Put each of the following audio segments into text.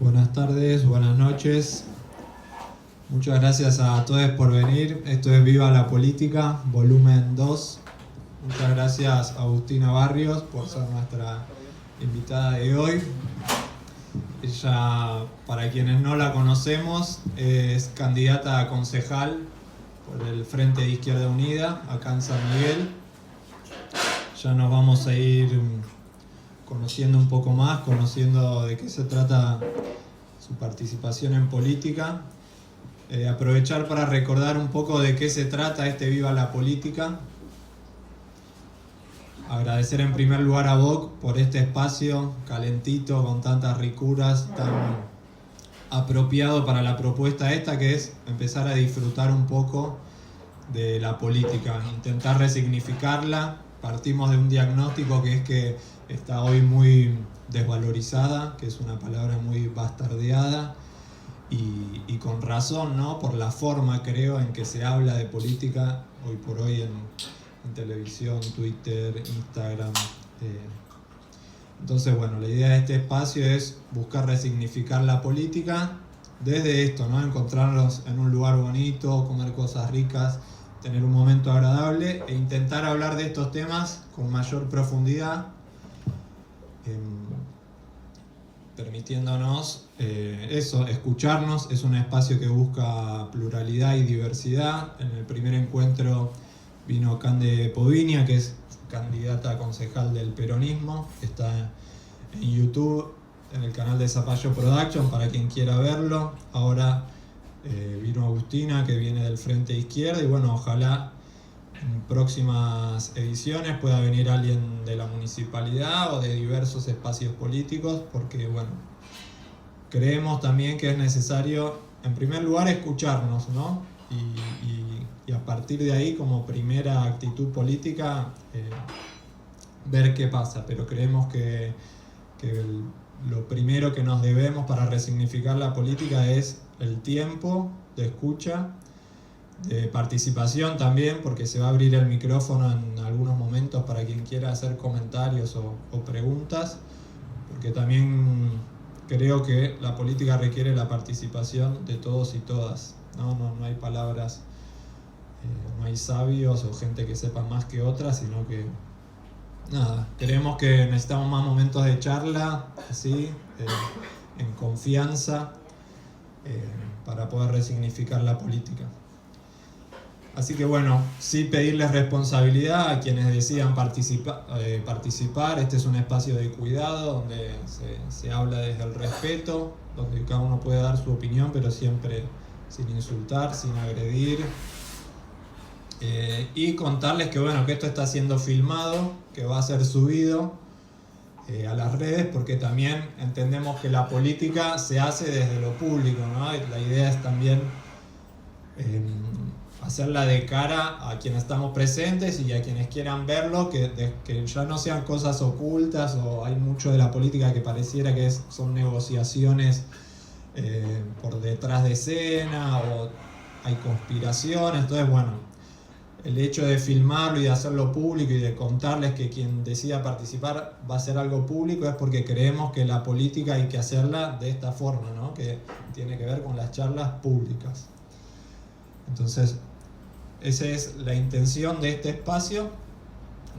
Buenas tardes, buenas noches. Muchas gracias a todos por venir. Esto es Viva la Política, volumen 2. Muchas gracias a Agustina Barrios por ser nuestra invitada de hoy. Ella, para quienes no la conocemos, es candidata a concejal por el Frente de Izquierda Unida, acá en San Miguel. Ya nos vamos a ir conociendo un poco más, conociendo de qué se trata su participación en política. Aprovechar para recordar un poco de qué se trata este Viva la Política. Agradecer en primer lugar a VOC por este espacio calentito, con tantas ricuras, tan apropiado para la propuesta esta, que es empezar a disfrutar un poco de la política, intentar resignificarla. Partimos de un diagnóstico que es que está hoy muy desvalorizada, que es una palabra muy bastardeada, y con razón, ¿no? Por la forma, creo, en que se habla de política hoy por hoy en televisión, Twitter, Instagram. Entonces, bueno, la idea de este espacio es buscar resignificar la política desde esto, ¿no? Encontrarnos en un lugar bonito, comer cosas ricas, tener un momento agradable e intentar hablar de estos temas con mayor profundidad, permitiéndonos escucharnos. Es un espacio que busca pluralidad y diversidad. En el primer encuentro vino Cande Poviña, que es candidata a concejal del peronismo. Está en YouTube, en el canal de Zapallo Production, para quien quiera verlo. Ahora vino Agustina, que viene del Frente de Izquierda, y bueno, ojalá en próximas ediciones pueda venir alguien de la municipalidad o de diversos espacios políticos, porque bueno, creemos también que es necesario, en primer lugar, escucharnos, ¿no? Y a partir de ahí, como primera actitud política, ver qué pasa. Pero creemos que lo primero que nos debemos para resignificar la política es el tiempo de escucha, de participación también, porque se va a abrir el micrófono en algunos momentos para quien quiera hacer comentarios o preguntas, porque también creo que la política requiere la participación de todos y todas, ¿no? No hay palabras, no hay sabios o gente que sepa más que otras, sino que nada, creemos que necesitamos más momentos de charla, así, en confianza, para poder resignificar la política. Así que bueno, sí pedirles responsabilidad a quienes decidan participar. Este es un espacio de cuidado donde se habla desde el respeto, donde cada uno puede dar su opinión, pero siempre sin insultar, sin agredir. Y contarles que bueno, que esto está siendo filmado, que va a ser subido a las redes, porque también entendemos que la política se hace desde lo público, ¿no? Y la idea es también hacerla de cara a quienes estamos presentes y a quienes quieran verlo, que ya no sean cosas ocultas, o hay mucho de la política que pareciera que son negociaciones por detrás de escena, o hay conspiraciones. Entonces bueno, el hecho de filmarlo y de hacerlo público y de contarles que quien decida participar va a ser algo público es porque creemos que la política hay que hacerla de esta forma, ¿no? Que tiene que ver con las charlas públicas. Entonces, esa es la intención de este espacio.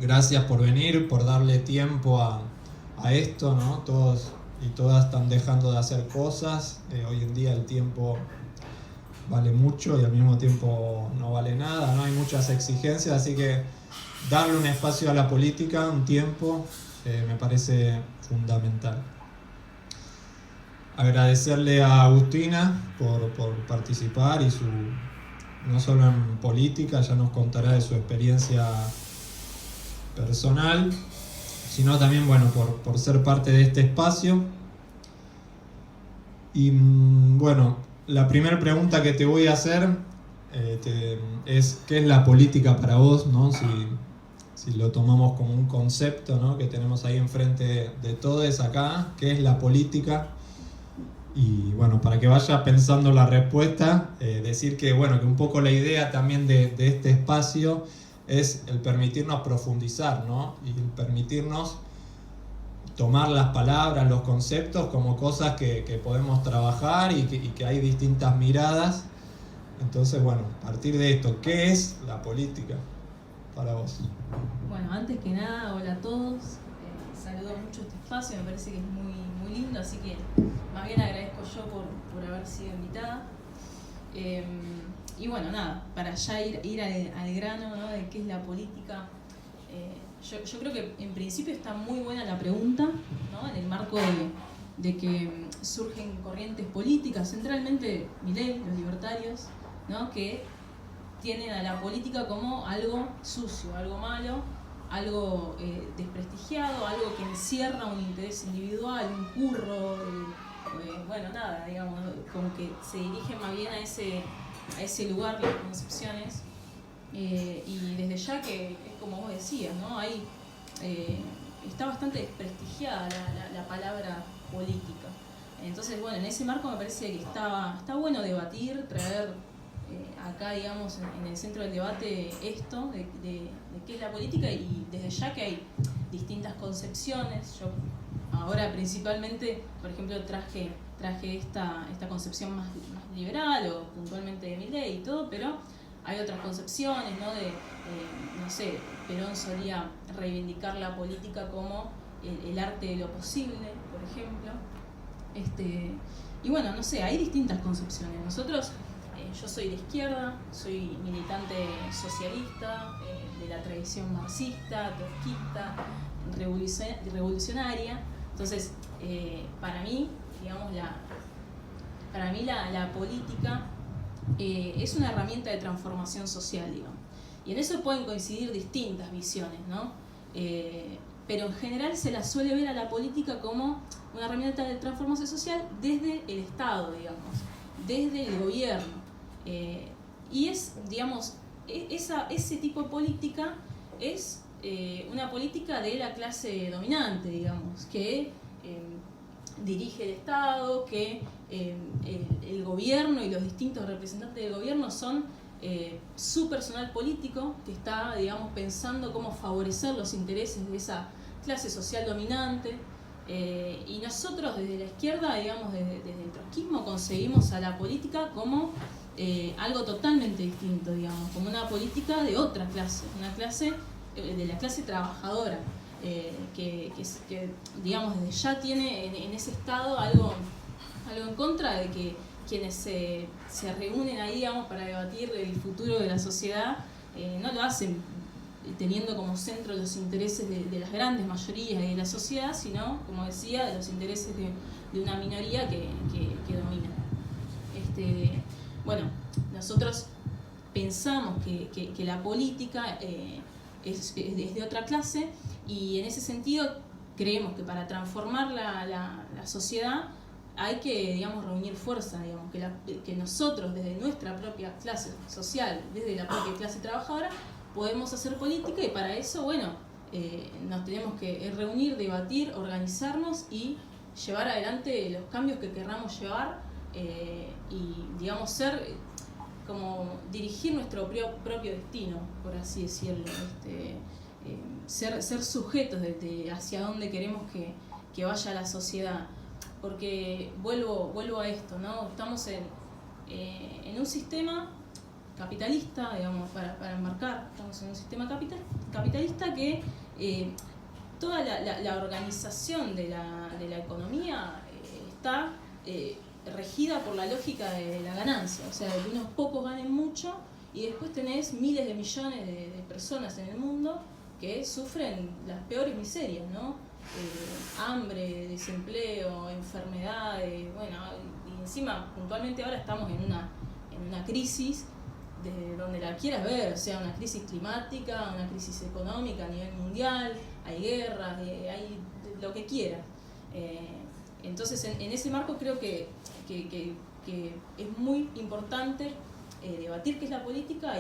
Gracias por venir, por darle tiempo a esto, ¿no? Todos y todas están dejando de hacer cosas. Hoy en día el tiempo vale mucho y al mismo tiempo no vale nada, ¿no? Hay muchas exigencias, así que darle un espacio a la política, un tiempo, me parece fundamental. Agradecerle a Agustina por participar y no solo en política, ya nos contará de su experiencia personal, sino también bueno, por ser parte de este espacio. Y bueno, la primera pregunta que te voy a hacer es ¿qué es la política para vos, ¿no? Si lo tomamos como un concepto, ¿no? Que tenemos ahí enfrente de todos acá, ¿qué es la política? Y bueno, para que vaya pensando la respuesta, decir que bueno, que un poco la idea también de este espacio es el permitirnos profundizar, ¿no? Y el permitirnos tomar las palabras, los conceptos como cosas que podemos trabajar y que hay distintas miradas. Entonces, bueno, a partir de esto, ¿qué es la política para vos? Bueno, antes que nada, hola a todos. Saludo mucho este espacio, me parece que es muy, muy lindo, así que más bien agradezco yo por haber sido invitada. Y bueno, nada, para ya ir al grano, ¿no?, de qué es la política. Yo creo que en principio está muy buena la pregunta, ¿no?, en el marco de que surgen corrientes políticas, centralmente Milei, los libertarios, ¿no?, que tienen a la política como algo sucio, algo malo, algo desprestigiado, algo que encierra un interés individual, un curro, bueno, nada, digamos, como que se dirigen más bien a ese lugar las concepciones. Y desde ya que es como vos decías, ¿no?, hay, está bastante desprestigiada la palabra política. Entonces, bueno, en ese marco me parece que está bueno debatir, traer acá, digamos, en el centro del debate esto de qué es la política, y desde ya que hay distintas concepciones. Yo ahora principalmente, por ejemplo, traje esta concepción más liberal o puntualmente de Milei y todo, pero hay otras concepciones, ¿no?, no sé, Perón solía reivindicar la política como el arte de lo posible, por ejemplo. Y bueno, no sé, hay distintas concepciones. Nosotros, yo soy de izquierda, soy militante socialista, de la tradición marxista, trotskista, revolucionaria. Entonces, para mí, digamos, la política es una herramienta de transformación social, digamos. Y en eso pueden coincidir distintas visiones, ¿no? Pero en general se la suele ver a la política como una herramienta de transformación social desde el Estado, digamos, desde el gobierno. Y es, digamos, ese tipo de política es una política de la clase dominante, digamos, que dirige el Estado, que el gobierno y los distintos representantes del gobierno son su personal político, que está, digamos, pensando cómo favorecer los intereses de esa clase social dominante. Y nosotros desde la izquierda, digamos, desde el trotskismo, concebimos a la política como algo totalmente distinto, digamos, como una política de otra clase, una clase de la clase trabajadora, que digamos, desde ya tiene en ese estado algo en contra de que quienes se reúnen ahí, digamos, para debatir el futuro de la sociedad, no lo hacen teniendo como centro los intereses de las grandes mayorías de la sociedad, sino, como decía, de los intereses de una minoría que domina. Bueno, nosotros pensamos que la política es de otra clase, y en ese sentido creemos que para transformar la sociedad hay que, digamos, reunir fuerza, digamos, que nosotros desde nuestra propia clase social, desde la propia clase trabajadora, podemos hacer política, y para eso, bueno, nos tenemos que reunir, debatir, organizarnos y llevar adelante los cambios que querramos llevar, y, digamos, como dirigir nuestro propio destino, por así decirlo, ser sujetos de hacia dónde queremos que vaya la sociedad. Porque vuelvo a esto, ¿no? Estamos en un sistema capitalista, digamos, para enmarcar, estamos en un sistema capitalista que toda la organización de la economía está regida por la lógica de la ganancia, o sea, de que unos pocos ganen mucho y después tenés miles de millones de personas en el mundo que sufren las peores miserias, ¿no? Hambre, desempleo, enfermedades, bueno, y encima puntualmente ahora estamos en una crisis de donde la quieras ver, o sea, una crisis climática, una crisis económica a nivel mundial, hay guerras, hay lo que quieras. Entonces, en ese marco creo que es muy importante debatir qué es la política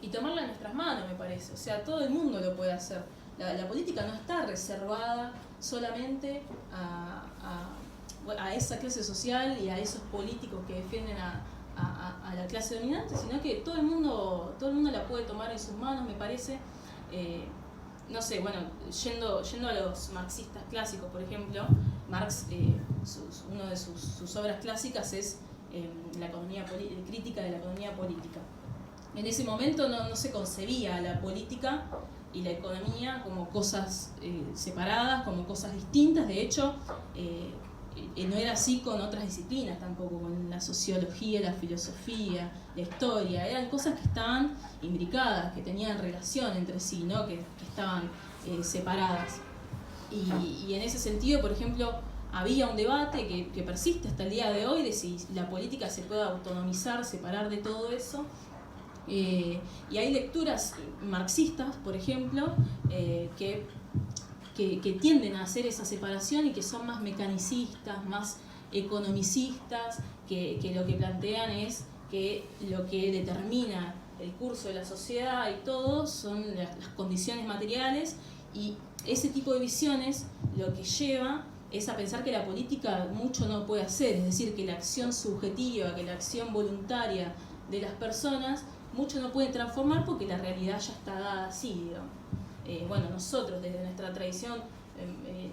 y tomarla en nuestras manos, me parece. O sea, todo el mundo lo puede hacer. La política no está reservada solamente a esa clase social y a esos políticos que defienden a la clase dominante, sino que todo el mundo la puede tomar en sus manos, me parece. no sé, bueno, yendo a los marxistas clásicos, por ejemplo, Marx, una de sus obras clásicas es la economía crítica de la economía política. En ese momento no se concebía la política y la economía como cosas separadas, como cosas distintas. De hecho, no era así con otras disciplinas tampoco, con la sociología, la filosofía, la historia. Eran cosas que estaban imbricadas, que tenían relación entre sí, ¿no? que estaban separadas. Y en ese sentido, por ejemplo, había un debate que persiste hasta el día de hoy de si la política se puede autonomizar, separar de todo eso. Y hay lecturas marxistas, por ejemplo, que tienden a hacer esa separación y que son más mecanicistas, más economicistas, que lo que plantean es que lo que determina el curso de la sociedad y todo son las condiciones materiales, y ese tipo de visiones lo que lleva es a pensar que la política mucho no puede hacer, es decir, que la acción subjetiva, que la acción voluntaria de las personas mucho no puede transformar porque la realidad ya está dada así, digamos. Bueno, nosotros desde nuestra tradición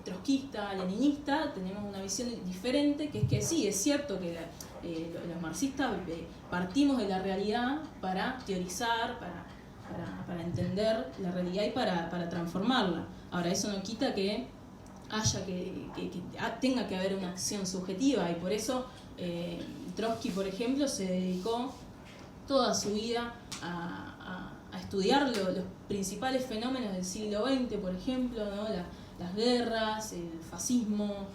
trotskista, leninista, tenemos una visión diferente, que es que sí, es cierto que los marxistas partimos de la realidad para teorizar, para entender la realidad y para transformarla. Ahora, eso no quita que tenga que haber una acción subjetiva, y por eso Trotsky, por ejemplo, se dedicó toda su vida a estudiar los principales fenómenos del siglo XX, por ejemplo, ¿no? Las guerras, el fascismo,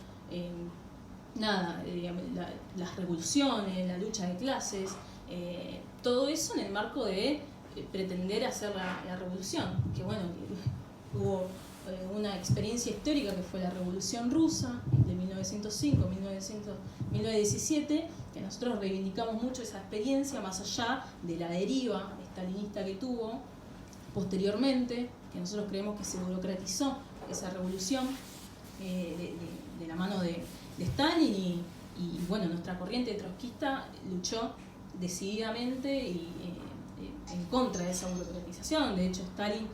las revoluciones, la lucha de clases, todo eso en el marco de pretender hacer la revolución, que bueno, hubo una experiencia histórica que fue la Revolución Rusa de 1905, 1917, que nosotros reivindicamos mucho esa experiencia, más allá de la deriva estalinista que tuvo posteriormente, que nosotros creemos que se burocratizó esa revolución de la mano de Stalin, y bueno, nuestra corriente trotskista luchó decididamente en contra de esa burocratización. De hecho, Stalin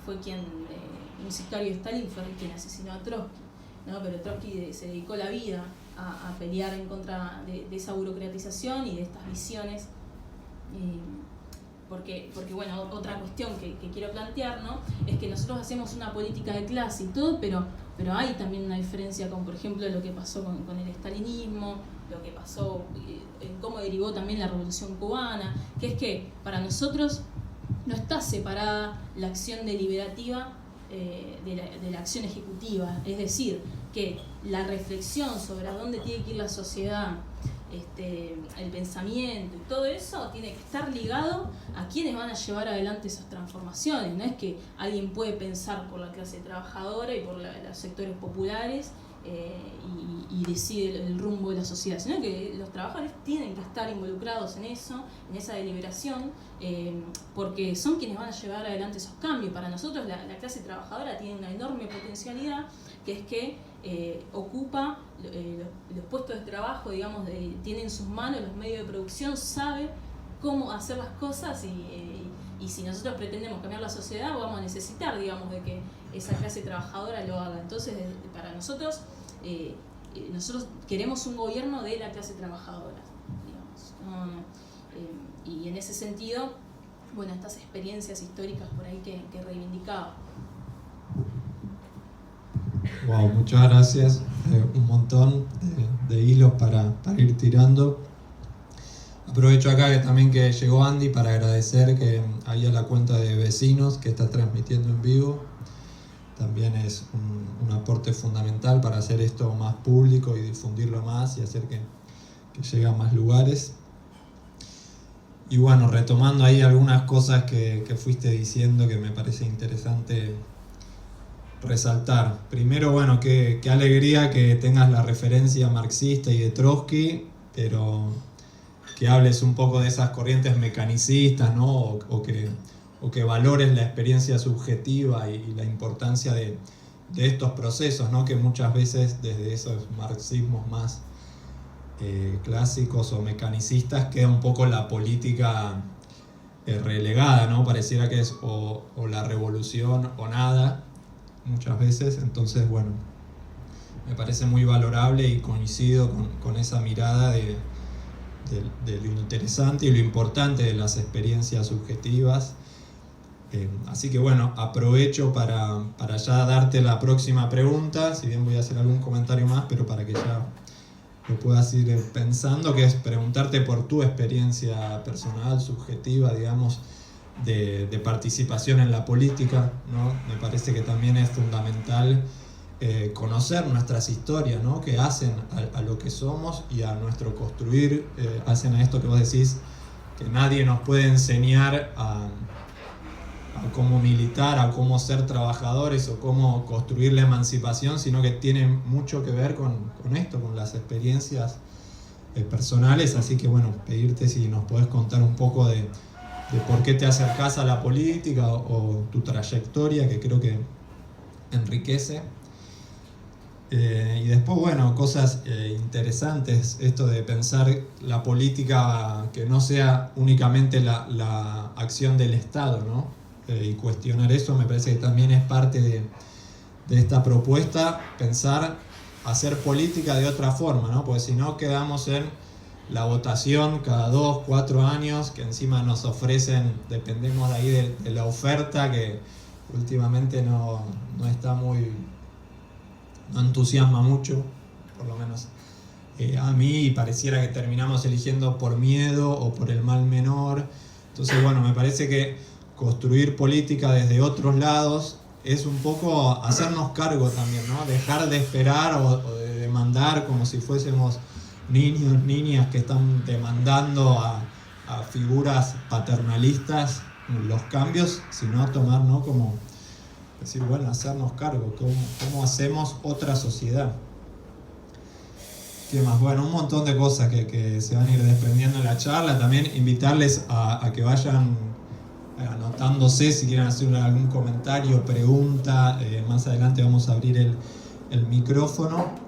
fue un sicario de Stalin fue quien asesinó a Trotsky, ¿no? Pero Trotsky se dedicó la vida a pelear en contra de esa burocratización y de estas visiones, porque bueno, otra cuestión que quiero plantear, ¿no? Es que nosotros hacemos una política de clase y todo, pero hay también una diferencia con, por ejemplo, lo que pasó con el estalinismo, lo que pasó, en cómo derivó también la Revolución Cubana, que es que para nosotros no está separada la acción deliberativa de la acción ejecutiva. Es decir, que la reflexión sobre a dónde tiene que ir la sociedad, el pensamiento y todo eso tiene que estar ligado a quienes van a llevar adelante esas transformaciones. No es que alguien puede pensar por la clase trabajadora y por los sectores populares y decide el rumbo de la sociedad, sino que los trabajadores tienen que estar involucrados en eso, en esa deliberación, porque son quienes van a llevar adelante esos cambios. Para nosotros la clase trabajadora tiene una enorme potencialidad, que es que ocupa los puestos de trabajo, digamos, tiene en sus manos los medios de producción, sabe cómo hacer las cosas, y si nosotros pretendemos cambiar la sociedad, vamos a necesitar, digamos, de que esa clase trabajadora lo haga. Entonces, para nosotros queremos un gobierno de la clase trabajadora, digamos, y en ese sentido, bueno, estas experiencias históricas por ahí que reivindicaba. Wow, muchas gracias. Un montón de hilos para ir tirando. Aprovecho acá también que llegó Andy para agradecer que haya la cuenta de Vecinos que está transmitiendo en vivo. También es un aporte fundamental para hacer esto más público y difundirlo más y hacer que llegue a más lugares. Y bueno, retomando ahí algunas cosas que fuiste diciendo que me parece interesante resaltar. Primero, bueno, qué alegría que tengas la referencia marxista y de Trotsky, pero que hables un poco de esas corrientes mecanicistas, ¿no? O que valores la experiencia subjetiva y la importancia de estos procesos, ¿no? Que muchas veces desde esos marxismos más clásicos o mecanicistas queda un poco la política relegada, ¿no? Pareciera que es o la revolución o nada, muchas veces. Entonces, bueno, me parece muy valorable y coincido con esa mirada de lo interesante y lo importante de las experiencias subjetivas. Así que bueno, aprovecho para ya darte la próxima pregunta, si bien voy a hacer algún comentario más, pero para que ya lo puedas ir pensando, que es preguntarte por tu experiencia personal, subjetiva, digamos, de participación en la política, ¿no? Me parece que también es fundamental conocer nuestras historias, ¿no? Que hacen a lo que somos y a nuestro construir, hacen a esto que vos decís, que nadie nos puede enseñar a cómo militar, a cómo ser trabajadores o cómo construir la emancipación, sino que tiene mucho que ver con esto, con las experiencias personales. Así que bueno, pedirte si nos podés contar un poco de por qué te acercás a la política o tu trayectoria, que creo que enriquece. Y después, bueno, cosas interesantes, esto de pensar la política que no sea únicamente la acción del Estado, ¿no? Y cuestionar eso me parece que también es parte de esta propuesta, pensar hacer política de otra forma, ¿no? Porque si no quedamos en la votación cada 2, 4 años, que encima nos ofrecen, dependemos de ahí de la oferta, que últimamente no está muy, no entusiasma mucho, por lo menos a mí, y pareciera que terminamos eligiendo por miedo o por el mal menor. Entonces, bueno, me parece que construir política desde otros lados es un poco hacernos cargo también, ¿no? Dejar de esperar o de demandar como si fuésemos niños, niñas que están demandando a figuras paternalistas los cambios, sino tomar, ¿no? Como decir, bueno, hacernos cargo, cómo hacemos otra sociedad. ¿Qué más? Bueno, un montón de cosas que se van a ir desprendiendo en la charla. También invitarles a que vayan anotándose si quieren hacer algún comentario, pregunta. Más adelante vamos a abrir el micrófono.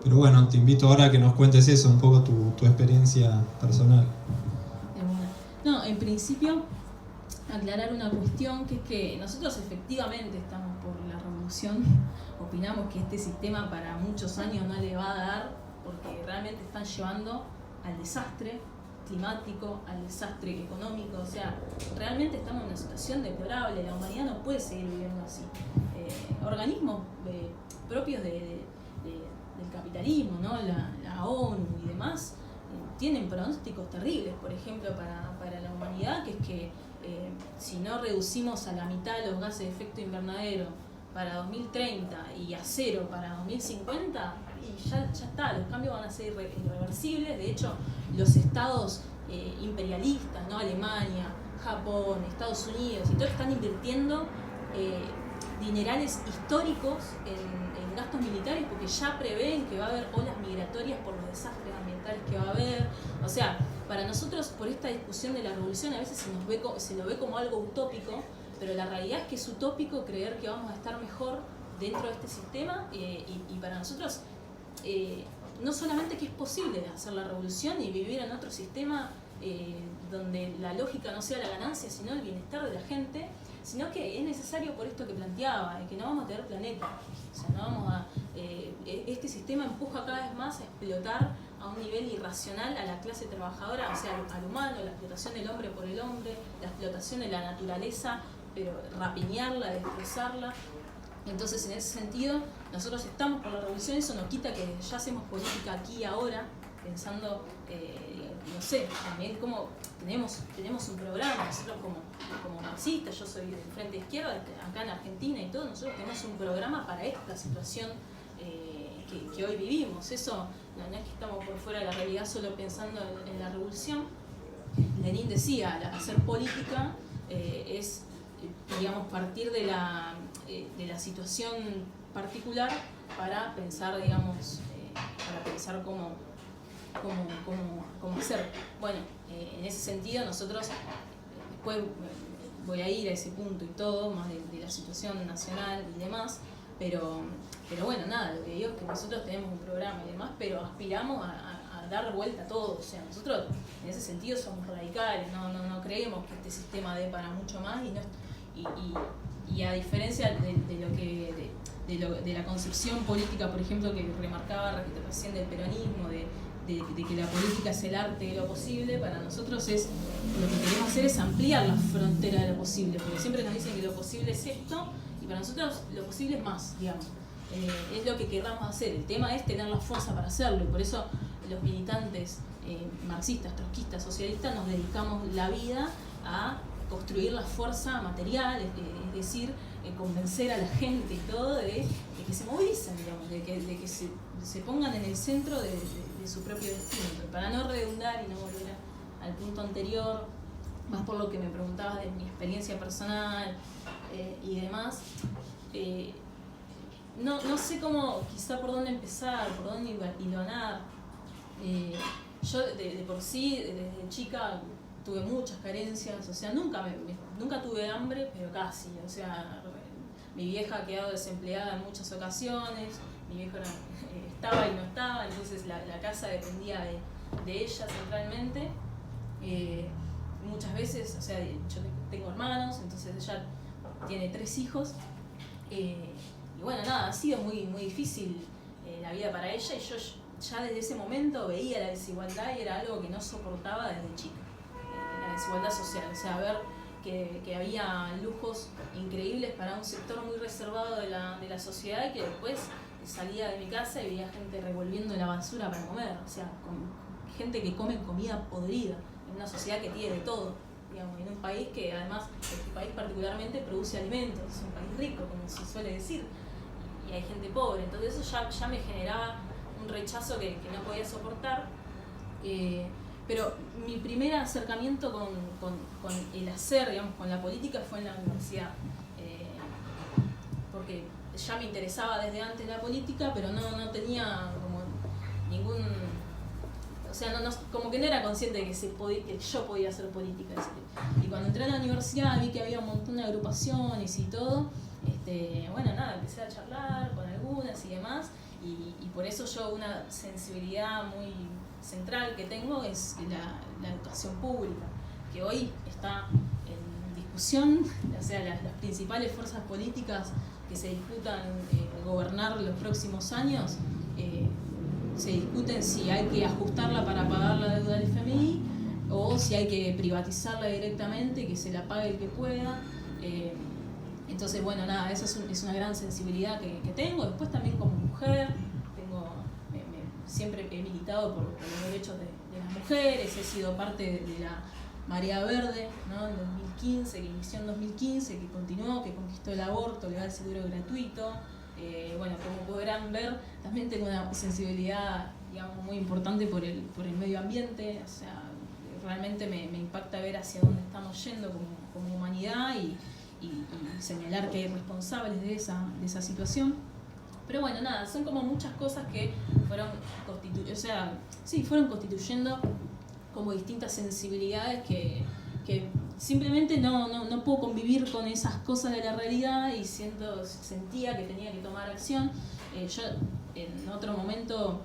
Pero bueno, te invito ahora a que nos cuentes eso, un poco tu experiencia personal. No, en principio, aclarar una cuestión, que es que nosotros efectivamente estamos por la revolución. Opinamos que este sistema para muchos años no le va a dar, porque realmente están llevando al desastre climático, al desastre económico. O sea, realmente estamos en una situación deplorable. La humanidad no puede seguir viviendo así. Organismos propios del capitalismo, ¿no? La ONU y demás, tienen pronósticos terribles, por ejemplo, para la humanidad, que es que si no reducimos a la mitad los gases de efecto invernadero para 2030 y a 0 para 2050, y ya está, los cambios van a ser irreversibles. De hecho, los estados imperialistas, ¿no? Alemania, Japón, Estados Unidos, y todos están invirtiendo dinerales históricos en gastos militares, porque ya prevén que va a haber olas migratorias por los desastres ambientales que va a haber. O sea, para nosotros, por esta discusión de la revolución, a veces se lo ve como algo utópico, pero la realidad es que es utópico creer que vamos a estar mejor dentro de este sistema, y para nosotros no solamente que es posible hacer la revolución y vivir en otro sistema donde la lógica no sea la ganancia, sino el bienestar de la gente, sino que es necesario por esto que planteaba, que no vamos a tener planeta. O sea, no vamos a, este sistema empuja cada vez más a explotar a un nivel irracional a la clase trabajadora, o sea, al humano, la explotación del hombre por el hombre, la explotación de la naturaleza, pero rapiñarla, destrozarla. Entonces, en ese sentido, nosotros estamos por la revolución. Eso no quita que ya hacemos política aquí y ahora, pensando, no sé, también como tenemos un programa, nosotros como marxistas, yo soy del Frente Izquierda, acá en Argentina y todo, nosotros tenemos un programa para esta situación que hoy vivimos. Eso no es que estamos por fuera de la realidad solo pensando en la revolución. Lenin decía, hacer política es, digamos, partir de la situación particular para pensar, digamos, para pensar cómo hacer. Bueno, en ese sentido nosotros, después voy a ir a ese punto y todo, más de la situación nacional y demás, pero bueno, nada, lo que digo es que nosotros tenemos un programa y demás, pero aspiramos a dar vuelta a todo. O sea, nosotros en ese sentido somos radicales, no creemos que este sistema dé para mucho más y a diferencia de la concepción política, por ejemplo, que remarcaba recién del peronismo, de que la política es el arte de lo posible, para nosotros lo que queremos hacer es ampliar la frontera de lo posible, porque siempre nos dicen que lo posible es esto, y para nosotros lo posible es más, digamos. Es lo que queramos hacer. El tema es tener la fuerza para hacerlo, y por eso los militantes marxistas, trotskistas, socialistas nos dedicamos la vida a construir la fuerza material, es decir, convencer a la gente y todo de que se movilicen, digamos, de que se pongan en el centro de su propio destino. Pero para no redundar y no volver al punto anterior, más por lo que me preguntabas de mi experiencia personal y demás, no sé cómo, quizá por dónde empezar, por dónde hilonar. Yo de por sí, desde chica, tuve muchas carencias, o sea, nunca tuve hambre, pero casi, o sea, mi vieja ha quedado desempleada en muchas ocasiones, mi viejo estaba y no estaba, entonces la casa dependía de ella centralmente. Muchas veces, o sea, yo tengo hermanos, entonces ella tiene 3 hijos, y bueno, nada, ha sido muy, muy difícil la vida para ella, y yo ya desde ese momento veía la desigualdad y era algo que no soportaba desde chica. La desigualdad social, o sea, ver que había lujos increíbles para un sector muy reservado de la sociedad, y que después salía de mi casa y veía gente revolviendo la basura para comer, o sea, gente que come comida podrida, en una sociedad que tiene de todo, digamos, en un país que además, este país particularmente, produce alimentos, es un país rico, como se suele decir, y hay gente pobre, entonces eso ya me generaba un rechazo que no podía soportar. Pero mi primer acercamiento con el hacer, digamos, con la política fue en la universidad, porque ya me interesaba desde antes la política, pero no tenía como ningún, o sea, como que no era consciente de que yo podía hacer política. Y cuando entré a la universidad vi que había un montón de agrupaciones y todo, bueno, nada, empecé a charlar con algunas y demás, y por eso yo una sensibilidad muy central que tengo es la educación pública, que hoy está en discusión, o sea, las principales fuerzas políticas que se disputan gobernar los próximos años, se discuten si hay que ajustarla para pagar la deuda del FMI o si hay que privatizarla directamente y que se la pague el que pueda. Entonces, bueno, nada, esa es una gran sensibilidad que tengo. Después también como mujer, siempre he militado por los derechos de las mujeres, he sido parte de la Marea Verde, ¿no? En 2015, que inició en 2015, que continuó, que conquistó el aborto legal, seguro y gratuito. Bueno, como podrán ver, también tengo una sensibilidad, digamos, muy importante por el medio ambiente, o sea, realmente me impacta ver hacia dónde estamos yendo como humanidad y señalar que hay responsables de esa situación. Pero bueno, nada, son como muchas cosas que fueron constituyendo como distintas sensibilidades que simplemente no puedo convivir con esas cosas de la realidad y sentía que tenía que tomar acción. Yo en otro momento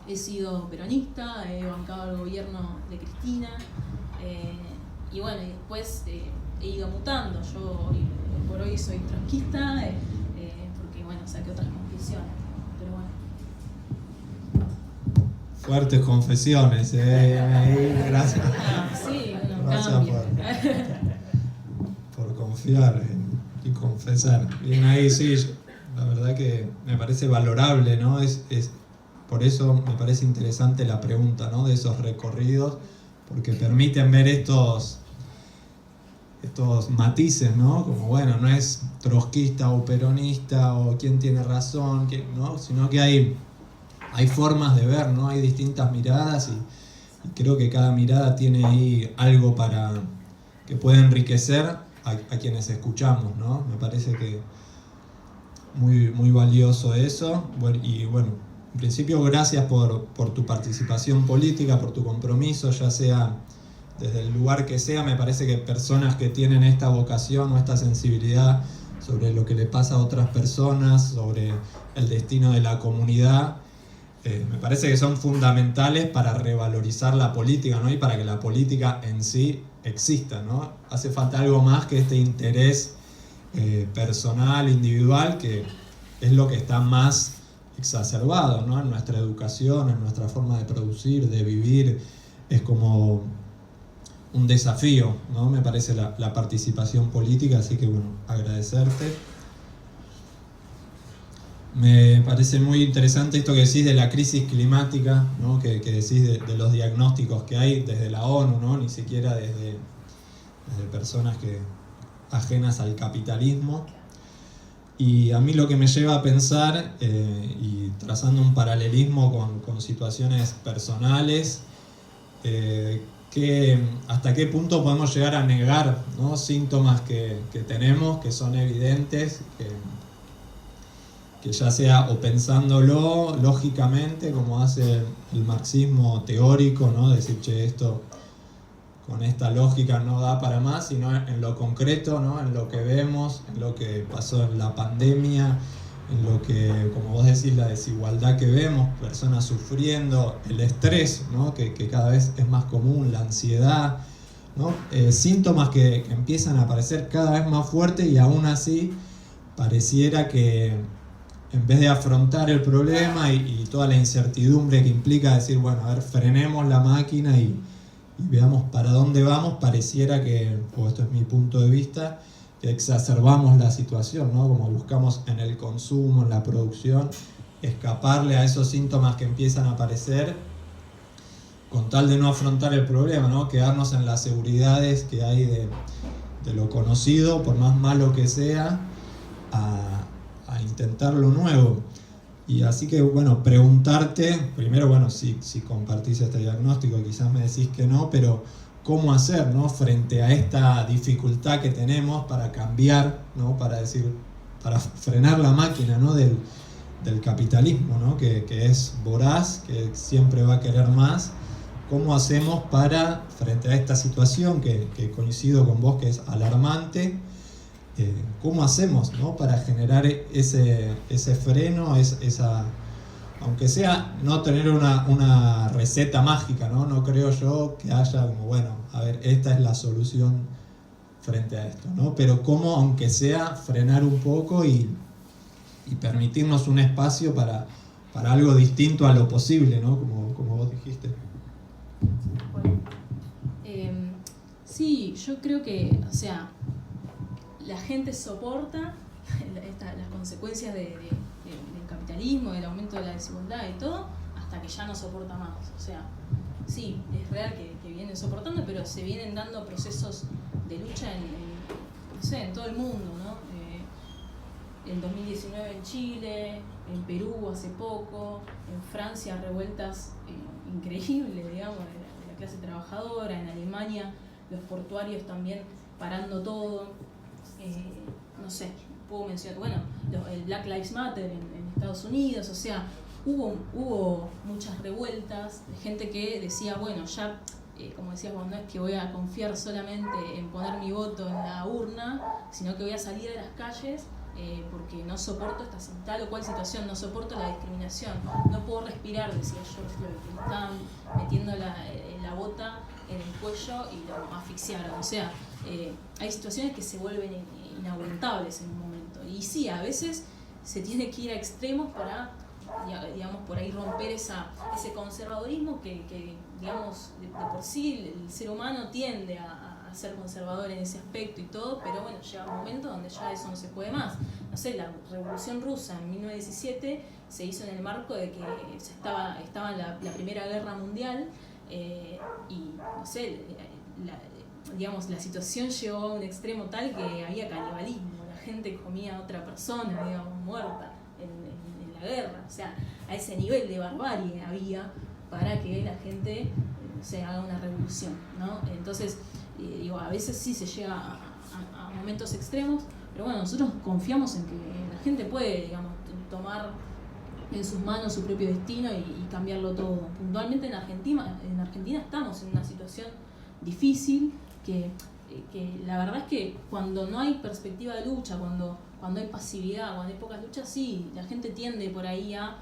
he sido peronista, he bancado el gobierno de Cristina, y bueno, y después he ido mutando. Yo por hoy soy trotskista, porque bueno, saqué otras conclusiones, pero bueno. Fuertes confesiones, gracias. Sí, uno Gracias cambia. por confiar y confesar. Bien ahí, sí, la verdad que me parece valorable, ¿no? Por eso me parece interesante la pregunta, ¿no? De esos recorridos, porque permiten ver estos matices, ¿no? Como, bueno, no es trotskista o peronista o quién tiene razón, ¿no? Sino que hay formas de ver, ¿no? Hay distintas miradas y creo que cada mirada tiene ahí algo que puede enriquecer a quienes escuchamos, ¿no? Me parece que muy, muy valioso eso. Bueno, y bueno, en principio gracias por tu participación política, por tu compromiso, ya sea desde el lugar que sea. Me parece que personas que tienen esta vocación o esta sensibilidad sobre lo que le pasa a otras personas, sobre el destino de la comunidad, me parece que son fundamentales para revalorizar la política, ¿no? Y para que la política en sí exista, ¿no? Hace falta algo más que este interés personal, individual, que es lo que está más exacerbado, ¿no? En nuestra educación, en nuestra forma de producir, de vivir. Es como un desafío, ¿no? Me parece la participación política, así que bueno, agradecerte. Me parece muy interesante esto que decís de la crisis climática, ¿no? Que decís de los diagnósticos que hay desde la ONU, ¿no? Ni siquiera desde personas ajenas al capitalismo. Y a mí lo que me lleva a pensar, y trazando un paralelismo con situaciones personales, hasta qué punto podemos llegar a negar, ¿no? Síntomas que tenemos, que son evidentes, que ya sea o pensándolo lógicamente, como hace el marxismo teórico, ¿no? Decir, che, esto con esta lógica no da para más, sino en lo concreto, ¿no? En lo que vemos, en lo que pasó en la pandemia, en lo que, como vos decís, la desigualdad que vemos, personas sufriendo, el estrés, ¿no? que cada vez es más común, la ansiedad, ¿no? Síntomas que empiezan a aparecer cada vez más fuertes, y aún así pareciera que en vez de afrontar el problema y toda la incertidumbre que implica decir, bueno, a ver, frenemos la máquina y veamos para dónde vamos, pareciera que, o esto es mi punto de vista, que exacerbamos la situación, ¿no? Como buscamos en el consumo, en la producción, escaparle a esos síntomas que empiezan a aparecer con tal de no afrontar el problema, ¿no? Quedarnos en las seguridades que hay de lo conocido, por más malo que sea, a intentar lo nuevo. Y así que, bueno, preguntarte, primero, bueno, si compartís este diagnóstico, quizás me decís que no, pero cómo hacer, ¿no? Frente a esta dificultad que tenemos para cambiar, ¿no? Para frenar la máquina, ¿no? del capitalismo, ¿no? Que es voraz, que siempre va a querer más. ¿Cómo hacemos para, frente a esta situación que coincido con vos, que es alarmante, cómo hacemos, ¿no? Para generar ese freno, aunque sea no tener una receta mágica, ¿no? No creo yo que haya como, bueno, a ver, esta es la solución frente a esto, ¿no? Pero cómo, aunque sea, frenar un poco y permitirnos un espacio para algo distinto a lo posible, ¿no? Como vos dijiste. Bueno, sí, yo creo que, o sea, la gente soporta las consecuencias del capitalismo, del aumento de la desigualdad y todo, hasta que ya no soporta más. O sea, sí, es real que vienen soportando, pero se vienen dando procesos de lucha en todo el mundo, ¿no? En 2019 en Chile, en Perú hace poco, en Francia revueltas increíbles, digamos, de la clase trabajadora, en Alemania los portuarios también parando todo. No sé, puedo mencionar, bueno, el Black Lives Matter en Estados Unidos, o sea, hubo muchas revueltas de gente que decía, bueno, ya, como decías vos, no es que voy a confiar solamente en poner mi voto en la urna, sino que voy a salir a las calles porque no soporto tal o cual situación, no soporto la discriminación, no puedo respirar, decía George Floyd, que le estaban metiendo la bota en el cuello y lo asfixiaron. O sea, hay situaciones que se vuelven inaguantables en un momento. Y sí, a veces se tiene que ir a extremos para, digamos, por ahí romper ese conservadurismo que digamos, de por sí el ser humano tiende a ser conservador en ese aspecto y todo, pero bueno, llega un momento donde ya eso no se puede más. No sé, la Revolución Rusa en 1917 se hizo en el marco de que estaba en la Primera Guerra Mundial, y no sé, digamos, la situación llegó a un extremo tal que había canibalismo, la gente comía a otra persona, digamos, muerta en la guerra. O sea, a ese nivel de barbarie había para que la gente se haga una revolución, ¿no? Entonces, digo, a veces sí se llega a momentos extremos, pero bueno, nosotros confiamos en que la gente puede, digamos, tomar en sus manos su propio destino y cambiarlo todo. Puntualmente en Argentina estamos en una situación difícil que la verdad es que cuando no hay perspectiva de lucha, cuando hay pasividad, cuando hay pocas luchas, sí, la gente tiende por ahí a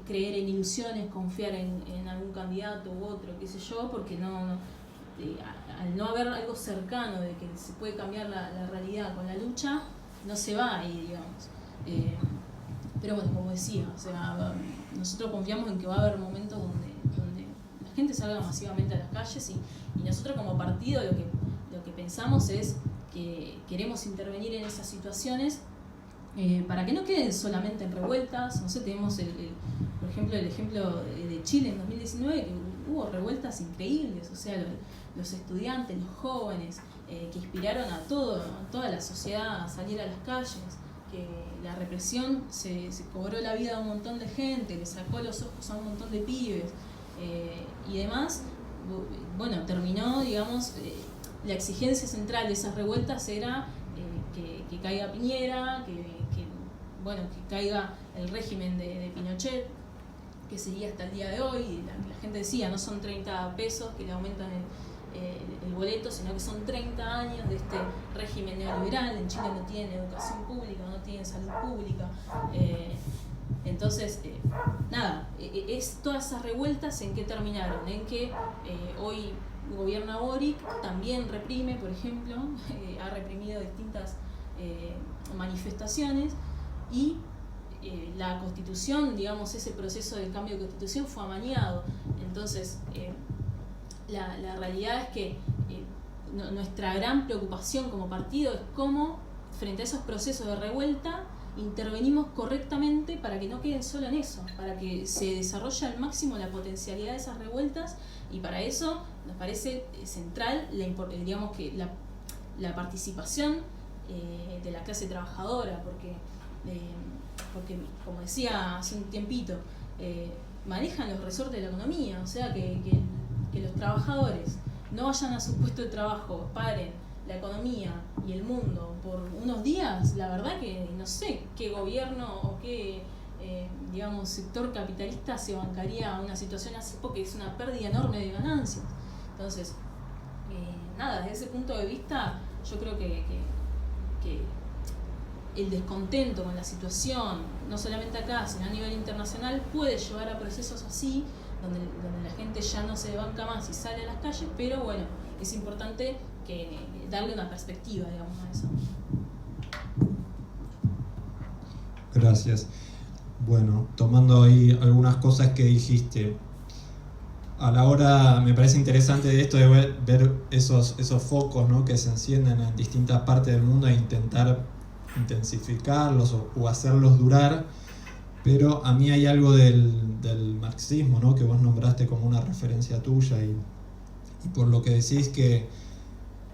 creer en ilusiones, confiar en algún candidato u otro, qué sé yo, porque al no haber algo cercano de que se puede cambiar la realidad con la lucha, no se va ahí, digamos. Pero bueno, como decía, o sea, nosotros confiamos en que va a haber momentos donde la gente salga masivamente a las calles y nosotros como partido lo que pensamos es que queremos intervenir en esas situaciones para que no queden solamente en revueltas. No sé, tenemos por ejemplo el ejemplo de Chile en 2019, que hubo revueltas increíbles, o sea, los estudiantes, los jóvenes, que inspiraron a toda la sociedad a salir a las calles, que la represión se cobró la vida de un montón de gente, le sacó los ojos a un montón de pibes, y demás. Bueno, terminó, digamos, la exigencia central de esas revueltas era que caiga Piñera, que caiga el régimen de Pinochet, que seguía hasta el día de hoy. Y la gente decía, no son 30 pesos que le aumentan el boleto, sino que son 30 años de este régimen neoliberal. En Chile no tienen educación pública, no tienen salud pública. Entonces, todas esas revueltas, ¿en qué terminaron? En que hoy gobierna Boric, también reprime, por ejemplo, ha reprimido distintas manifestaciones, y la Constitución, digamos, ese proceso del cambio de Constitución fue amañado. Entonces, la realidad es que nuestra gran preocupación como partido es cómo, frente a esos procesos de revuelta, intervenimos correctamente para que no queden solo en eso, para que se desarrolle al máximo la potencialidad de esas revueltas, y para eso nos parece central digamos que la participación de la clase trabajadora, porque como decía hace un tiempito, manejan los resortes de la economía, o sea que los trabajadores no vayan a su puesto de trabajo, paren la economía y el mundo por unos días. La verdad que no sé qué gobierno o qué digamos sector capitalista se bancaría una situación así, porque es una pérdida enorme de ganancias. Entonces, desde ese punto de vista, yo creo que el descontento con la situación, no solamente acá, sino a nivel internacional, puede llevar a procesos así, donde la gente ya no se banca más y sale a las calles, pero bueno, es importante darle una perspectiva, digamos, a eso. Gracias. Bueno, tomando ahí algunas cosas que dijiste, a la hora, me parece interesante de esto de ver esos focos, ¿no?, que se encienden en distintas partes del mundo, e intentar intensificarlos o hacerlos durar. Pero a mí hay algo del marxismo, ¿no?, que vos nombraste como una referencia tuya, y por lo que decís que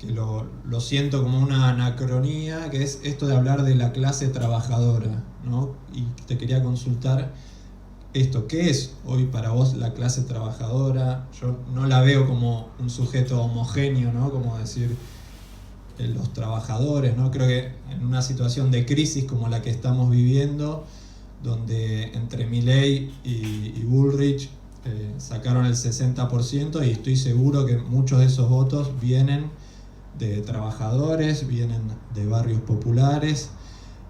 lo siento como una anacronía, que es esto de hablar de la clase trabajadora, ¿no? Y te quería consultar esto, ¿qué es hoy para vos la clase trabajadora? Yo no la veo como un sujeto homogéneo, ¿no?, como decir los trabajadores, ¿no? Creo que en una situación de crisis como la que estamos viviendo, donde entre Milei y Bullrich sacaron el 60%, y estoy seguro que muchos de esos votos vienen de trabajadores, vienen de barrios populares.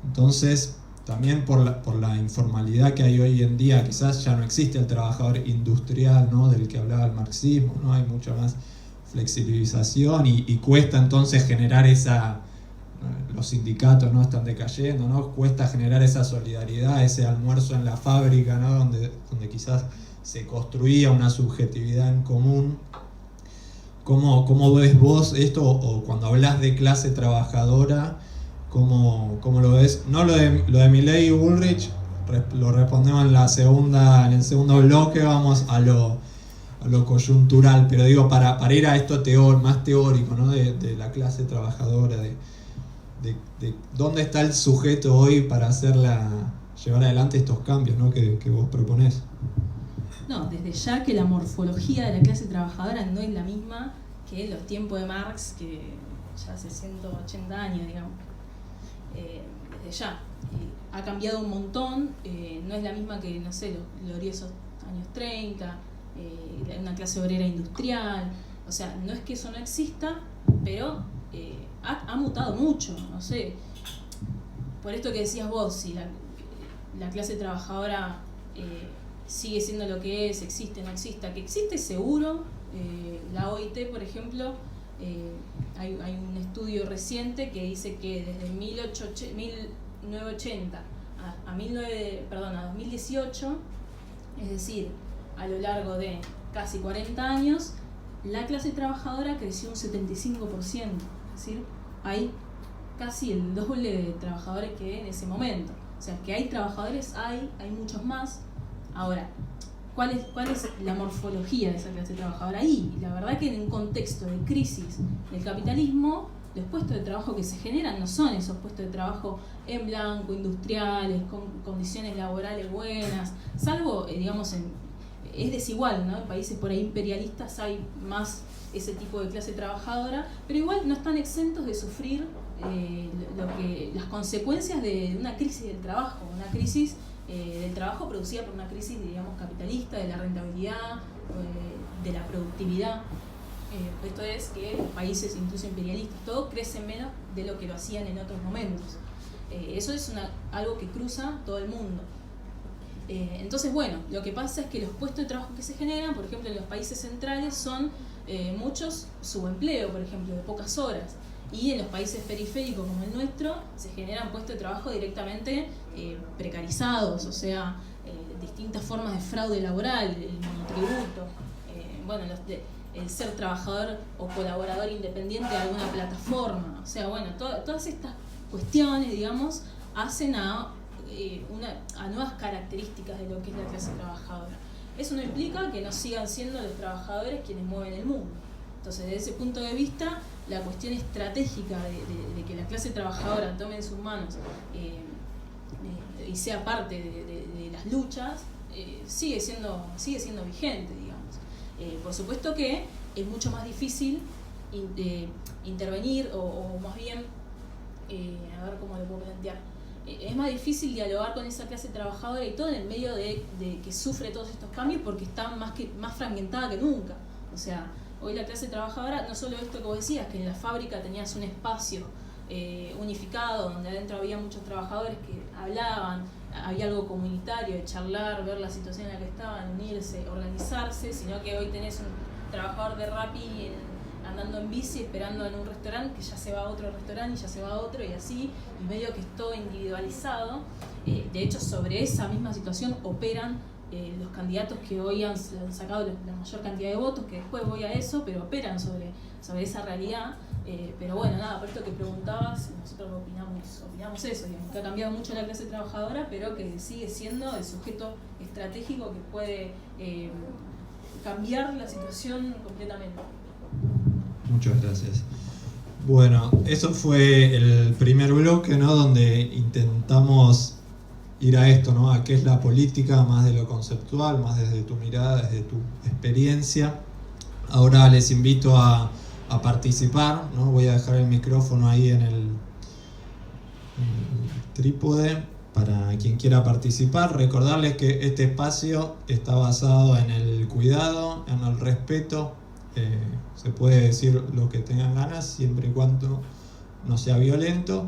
Entonces, también por la informalidad que hay hoy en día, quizás ya no existe el trabajador industrial, ¿no?, del que hablaba el marxismo, ¿no? Hay mucha más flexibilización y cuesta entonces generar los sindicatos, ¿no?, están decayendo, ¿no? Cuesta generar esa solidaridad, ese almuerzo en la fábrica, ¿no?, donde quizás se construía una subjetividad en común. ¿Cómo ves vos esto? O cuando hablas de clase trabajadora, ¿cómo lo ves? No lo de Milei y Bullrich, lo respondemos en el segundo bloque, vamos a lo coyuntural, pero digo, para ir a esto más teórico, ¿no?, de la clase trabajadora, de dónde está el sujeto hoy para llevar adelante estos cambios, ¿no?, que vos proponés. No, desde ya que la morfología de la clase trabajadora no es la misma que en los tiempos de Marx, que ya hace 180 años, digamos. Desde ya. Ha cambiado un montón, no es la misma que, no sé, los gloriosos años 30, una clase obrera industrial. O sea, no es que eso no exista, pero ha mutado mucho, no sé. Por esto que decías vos, si la clase trabajadora sigue siendo lo que es, existe, no exista, que existe seguro. La OIT, por ejemplo, hay un estudio reciente que dice que desde 1980 a 2018, es decir, a lo largo de casi 40 años, la clase trabajadora creció un 75%, es decir, hay casi el doble de trabajadores que en ese momento. O sea, que hay trabajadores, hay muchos más. Ahora, ¿cuál es la morfología de esa clase trabajadora? Ahí, la verdad que en un contexto de crisis del capitalismo, los puestos de trabajo que se generan no son esos puestos de trabajo en blanco, industriales, con condiciones laborales buenas, salvo, digamos, es desigual, ¿no? En países por ahí imperialistas hay más ese tipo de clase trabajadora, pero igual no están exentos de sufrir las consecuencias de una crisis del trabajo, una crisis del trabajo producida por una crisis, digamos, capitalista, de la rentabilidad, de la productividad. Esto es que los países, incluso imperialistas, todo crecen menos de lo que lo hacían en otros momentos. Eso es algo que cruza todo el mundo. Entonces, bueno, lo que pasa es que los puestos de trabajo que se generan, por ejemplo, en los países centrales, son muchos subempleo, por ejemplo, de pocas horas. Y en los países periféricos como el nuestro, se generan puestos de trabajo directamente precarizados, o sea, distintas formas de fraude laboral, el monotributo, el ser trabajador o colaborador independiente de alguna plataforma. O sea, bueno, todas estas cuestiones, digamos, hacen a nuevas características de lo que es la clase trabajadora. Eso no implica que no sigan siendo los trabajadores quienes mueven el mundo. Entonces, desde ese punto de vista, la cuestión estratégica de que la clase trabajadora tome en sus manos y sea parte de las luchas, sigue siendo vigente, digamos. Por supuesto que es mucho más difícil intervenir, o más bien, a ver cómo lo puedo plantear, es más difícil dialogar con esa clase trabajadora y todo en el medio de que sufre todos estos cambios, porque está más fragmentada que nunca. O sea, hoy la clase trabajadora, no solo esto que vos decías, que en la fábrica tenías un espacio unificado, donde adentro había muchos trabajadores que hablaban, había algo comunitario, de charlar, ver la situación en la que estaban, unirse, organizarse, sino que hoy tenés un trabajador de Rappi andando en bici, esperando en un restaurante, que ya se va a otro restaurante y ya se va a otro, y así, y medio que es todo individualizado. De hecho, sobre esa misma situación operan los candidatos que hoy han sacado la mayor cantidad de votos, que después voy a eso, pero operan sobre esa realidad. Pero bueno, nada, por esto que preguntabas, nosotros opinamos eso, digamos, que ha cambiado mucho la clase trabajadora, pero que sigue siendo el sujeto estratégico que puede cambiar la situación completamente. Muchas gracias. Bueno, eso fue el primer bloque, ¿no? Donde intentamos ir a esto, ¿no? A qué es la política, más de lo conceptual, más desde tu mirada, desde tu experiencia. Ahora les invito a participar, ¿no? Voy a dejar el micrófono ahí en el trípode para quien quiera participar. Recordarles que este espacio está basado en el cuidado, en el respeto. Se puede decir lo que tengan ganas, siempre y cuando no sea violento.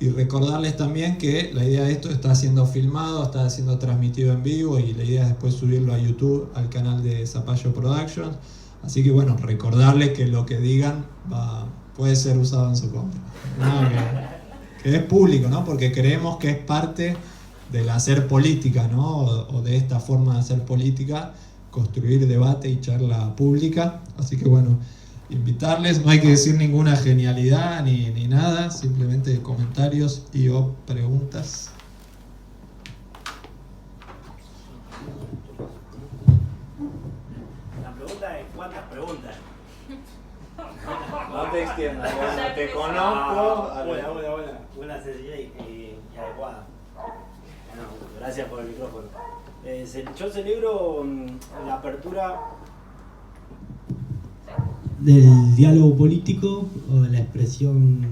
Y recordarles también que la idea de esto está siendo filmado, está siendo transmitido en vivo, y la idea es después subirlo a YouTube, al canal de Zapallo Productions. Así que bueno, recordarles que lo que digan puede ser usado en su contra. No, que es público, ¿no? Porque creemos que es parte del hacer política, ¿no? O de esta forma de hacer política, construir debate y charla pública. Así que bueno, invitarles, no hay que decir ninguna genialidad ni nada, simplemente comentarios o preguntas. La pregunta es ¿cuántas preguntas? No te extiendas, no te conozco. Una sencilla y adecuada. Bueno, gracias por el micrófono. Yo celebro la apertura del diálogo político o de la expresión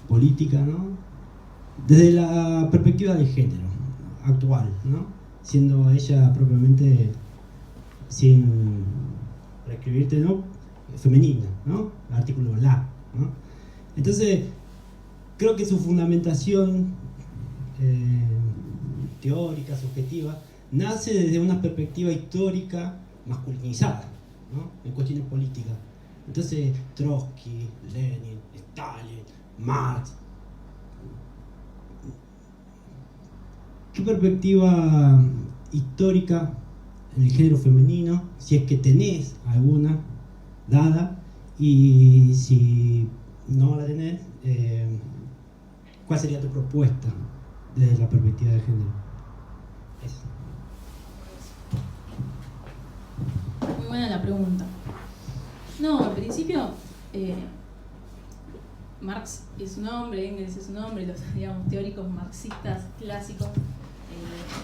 política, ¿no? Desde la perspectiva del género actual, ¿no? Siendo ella propiamente, sin prescribirte, ¿no? Femenina, ¿no? El artículo la, ¿no? Entonces, creo que su fundamentación teórica, subjetiva, nace desde una perspectiva histórica masculinizada, ¿no? En cuestiones políticas. Entonces, Trotsky, Lenin, Stalin, Marx. ¿Qué perspectiva histórica en el género femenino, si es que tenés alguna dada, y si no la tenés, cuál sería tu propuesta desde la perspectiva de género? Eso. Muy buena la pregunta. No, en principio, Marx es un hombre, Engels es un hombre, los teóricos marxistas clásicos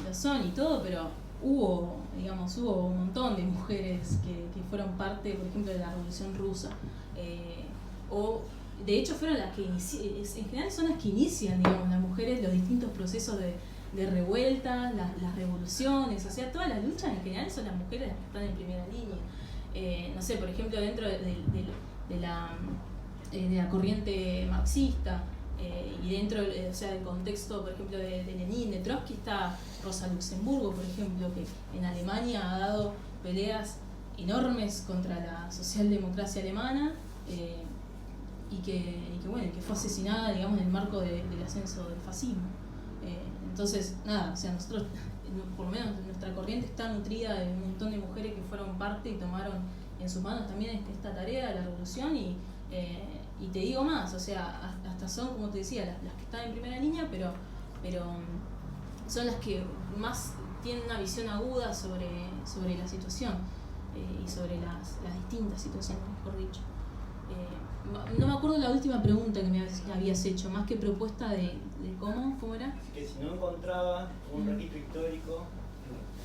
lo son y todo, pero hubo un montón de mujeres que fueron parte, por ejemplo, de la Revolución Rusa. O de hecho fueron las que en general son las que inician, las mujeres, los distintos procesos de revueltas, las revoluciones, o sea, todas las luchas en general son las mujeres las que están en primera línea. No sé, por ejemplo, dentro de la corriente marxista y dentro del contexto, por ejemplo, de Lenin, de Trotsky, está Rosa Luxemburgo, por ejemplo, que en Alemania ha dado peleas enormes contra la socialdemocracia alemana y que fue asesinada, en el marco del ascenso del fascismo. Entonces, nada, nosotros, por lo menos nuestra corriente está nutrida de un montón de mujeres que fueron parte y tomaron en sus manos también esta tarea de la revolución y te digo más, hasta son, como te decía, las que están en primera línea, pero son las que más tienen una visión aguda sobre la situación y sobre las distintas situaciones, mejor dicho. No me acuerdo la última pregunta que me habías hecho, más que propuesta de cómo era. Que si no encontraba un registro histórico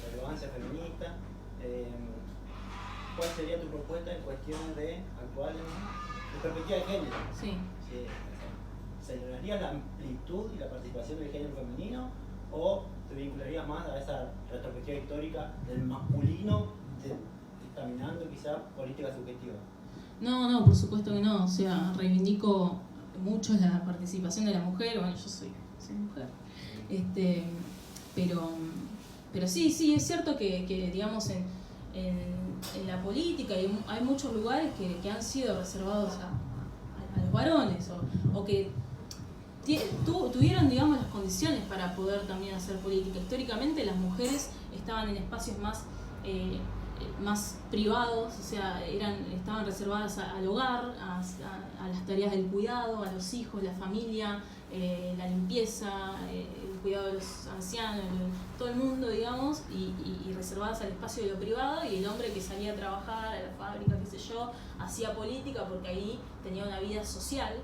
de relevancia feminista, ¿cuál sería tu propuesta en cuestiones de actuales, de perspectiva de género? Sí. ¿Celebrarías la amplitud y la participación del género femenino o te vincularías más a esa retrospectiva histórica del masculino dictaminando quizá políticas subjetivas? No, por supuesto que no. Reivindico mucho la participación de la mujer. Bueno, yo soy mujer. Pero sí, es cierto que digamos, en la política hay muchos lugares que han sido reservados a los varones o que tuvieron, digamos, las condiciones para poder también hacer política. Históricamente las mujeres estaban en espacios más privados, estaban reservadas al hogar, a las tareas del cuidado, a los hijos, la familia, la limpieza, el cuidado de los ancianos, todo el mundo, digamos, y reservadas al espacio de lo privado, y el hombre que salía a trabajar a la fábrica, hacía política porque ahí tenía una vida social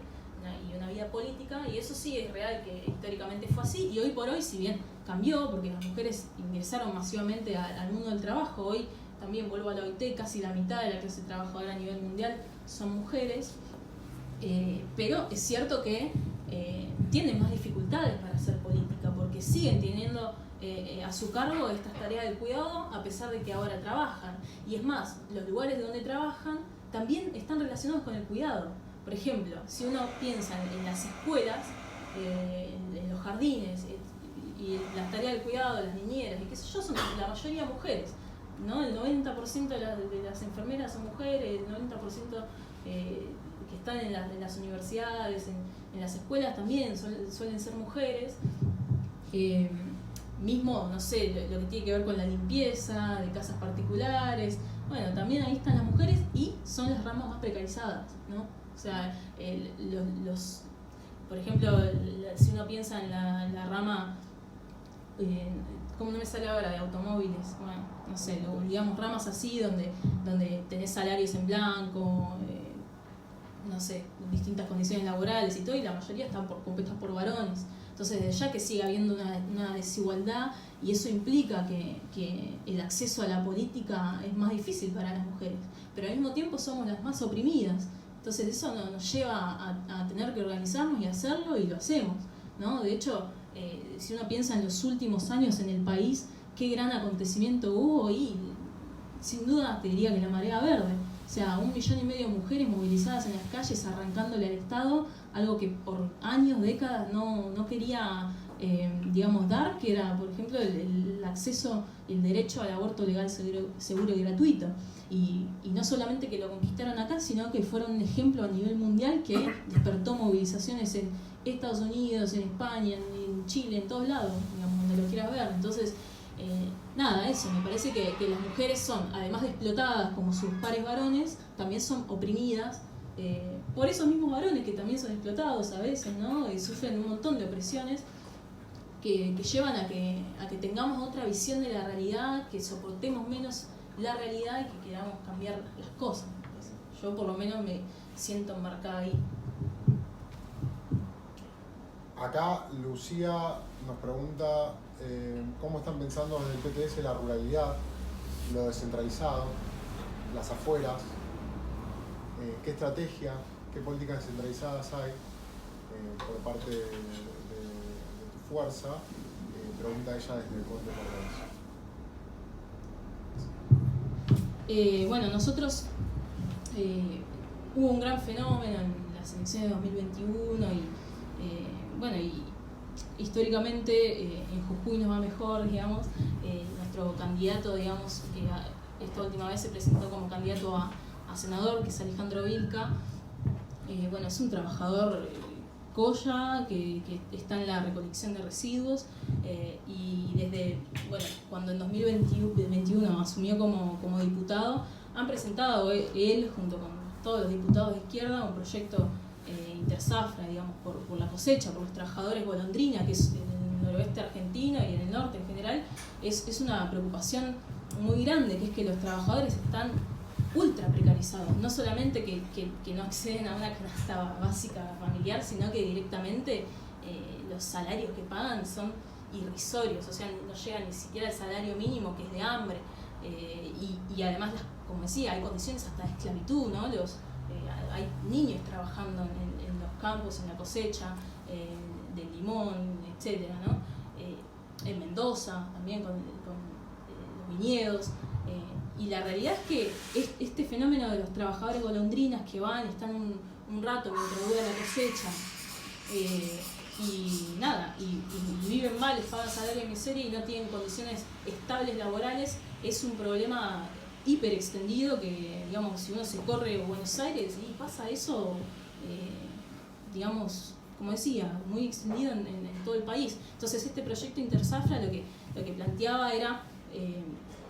y una vida política, y eso sí es real que históricamente fue así, y hoy por hoy, si bien cambió, porque las mujeres ingresaron masivamente al mundo del trabajo, hoy también vuelvo a la OIT, casi la mitad de la clase trabajadora a nivel mundial son mujeres, pero es cierto que tienen más dificultades para hacer política, porque siguen teniendo a su cargo estas tareas del cuidado, a pesar de que ahora trabajan. Y es más, los lugares donde trabajan también están relacionados con el cuidado. Por ejemplo, si uno piensa en las escuelas, en los jardines, y las tareas del cuidado, las niñeras, y qué sé yo, son la mayoría mujeres, ¿no? El 90% de las enfermeras son mujeres, el 90% que están en las universidades, en las escuelas también suelen ser mujeres. Mismo, no sé, lo que tiene que ver con la limpieza de casas particulares, bueno, también ahí están las mujeres y son las ramas más precarizadas, ¿no? Por ejemplo, si uno piensa en la rama, ¿cómo no me sale ahora? De automóviles, bueno, no sé, digamos ramas así donde tenés salarios en blanco, no sé, distintas condiciones laborales y todo, y la mayoría están compuestas por varones. Entonces, desde ya que sigue habiendo una desigualdad, y eso implica que el acceso a la política es más difícil para las mujeres, pero al mismo tiempo somos las más oprimidas. Entonces eso nos lleva a tener que organizarnos y hacerlo, y lo hacemos, ¿no? De hecho, si uno piensa en los últimos años en el país, qué gran acontecimiento hubo, y sin duda te diría que la marea verde. 1,5 millones de mujeres movilizadas en las calles, arrancándole al Estado, algo que por años, décadas no quería digamos, dar, que era, por ejemplo, el acceso y el derecho al aborto legal, seguro y gratuito. Y no solamente que lo conquistaron acá, sino que fueron un ejemplo a nivel mundial que despertó movilizaciones en Estados Unidos, en España, en Chile, en todos lados, digamos, donde lo quieras ver. Entonces, nada, eso, me parece que las mujeres son, además de explotadas como sus pares varones, también son oprimidas por esos mismos varones que también son explotados a veces, ¿no? Y sufren un montón de opresiones que llevan a que tengamos otra visión de la realidad, que soportemos menos la realidad y que queramos cambiar las cosas. Yo por lo menos me siento enmarcada ahí. Acá Lucía nos pregunta cómo están pensando desde el PTS la ruralidad, lo descentralizado, las afueras, qué estrategia, qué políticas descentralizadas hay por parte de tu fuerza, pregunta ella desde el Conde Corrales. Bueno, nosotros hubo un gran fenómeno en las elecciones de 2021 y históricamente en Jujuy nos va mejor, digamos. Nuestro candidato, digamos, que esta última vez se presentó como candidato a senador, que es Alejandro Vilca. Bueno, es un trabajador colla que está en la recolección de residuos y desde, bueno, cuando en 2021 asumió como diputado, han presentado él junto con todos los diputados de izquierda un proyecto interzafra, digamos, por la cosecha, por los trabajadores golondrina, que es en el noroeste argentino y en el norte en general, es una preocupación muy grande, que es que los trabajadores están ultra precarizados, no solamente que no acceden a una canasta básica familiar, sino que directamente los salarios que pagan son irrisorios, o sea, no llegan ni siquiera al salario mínimo, que es de hambre, y además, como decía, hay condiciones hasta de esclavitud, ¿no? Hay niños trabajando en los campos, en la cosecha del limón, etcétera, ¿no? En Mendoza también con los viñedos. Y la realidad es que este fenómeno de los trabajadores golondrinas que van, están un rato mientras dura la cosecha, y viven mal, les pagan salario de miseria y no tienen condiciones estables laborales, es un problema hiper extendido que, digamos, si uno se corre a Buenos Aires y pasa eso, digamos, como decía, muy extendido en todo el país. Entonces este proyecto interzafra lo que planteaba era,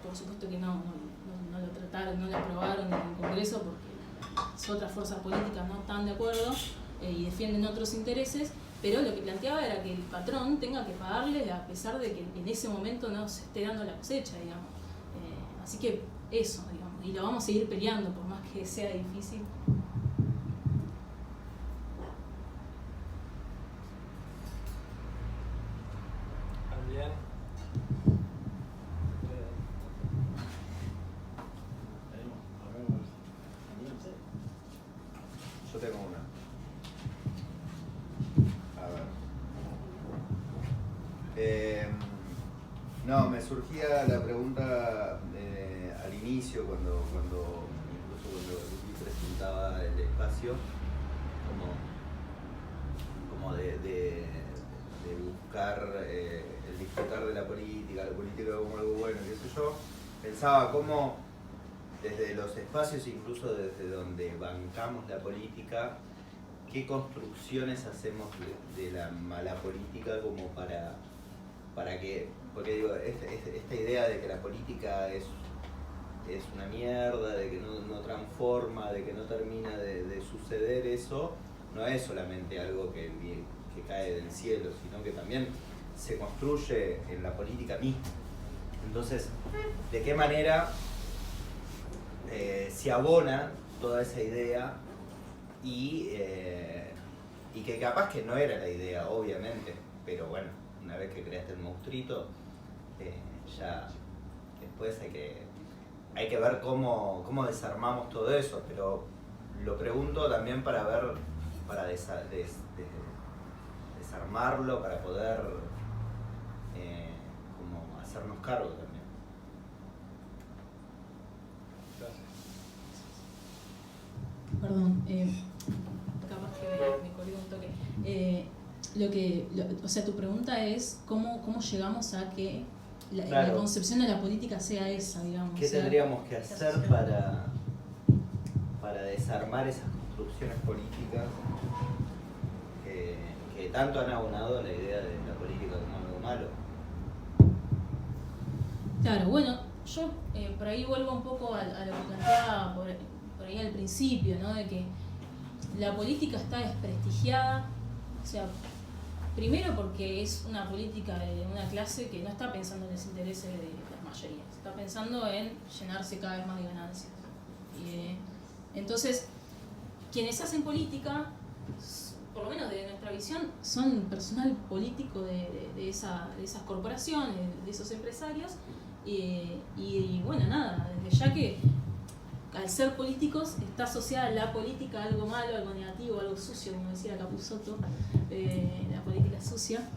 por supuesto que no lo trataron, no lo aprobaron en el Congreso porque otras fuerzas políticas no están de acuerdo y defienden otros intereses, pero lo que planteaba era que el patrón tenga que pagarle a pesar de que en ese momento no se esté dando la cosecha, digamos. Así que eso, digamos, y lo vamos a seguir peleando por más que sea difícil. Bien. Yo tengo una. A ver. No, me surgía la pregunta al inicio, incluso cuando Lupi presentaba el espacio, como de buscar el disfrutar de la política como algo bueno, qué sé yo. Pensaba cómo desde los espacios, incluso desde donde bancamos la política, qué construcciones hacemos de la mala política como para que, porque digo, esta idea de que la política es una mierda, de que no transforma, de que no termina de suceder eso, no es solamente algo que cae del cielo, sino que también se construye en la política misma. Entonces, ¿de qué manera se abona toda esa idea y que capaz que no era la idea, obviamente, pero bueno, una vez que creaste el monstruito, ya después hay que ver cómo desarmamos todo eso, pero lo pregunto también para ver, para desarmarlo, para poder como hacernos cargo también. Perdón, capaz que me colgué un toque. o sea, tu pregunta es cómo llegamos a que la Claro. concepción de la política sea esa, digamos. ¿Qué o sea, tendríamos que hacer para desarmar esas construcciones políticas que tanto han abonado a la idea de la política como algo malo? Claro, bueno, yo por ahí vuelvo un poco a lo que planteaba por ahí al principio, ¿no? De que la política está desprestigiada, o sea, primero porque es una política de una clase que no está pensando en los intereses de las mayorías, está pensando en llenarse cada vez más de ganancias. Entonces, quienes hacen política, por lo menos de nuestra visión, son personal político de esas corporaciones, de esos empresarios, y bueno, nada, desde ya que al ser políticos está asociada la política a algo malo, algo negativo, algo sucio, como decía Capusotto, la política es sucia,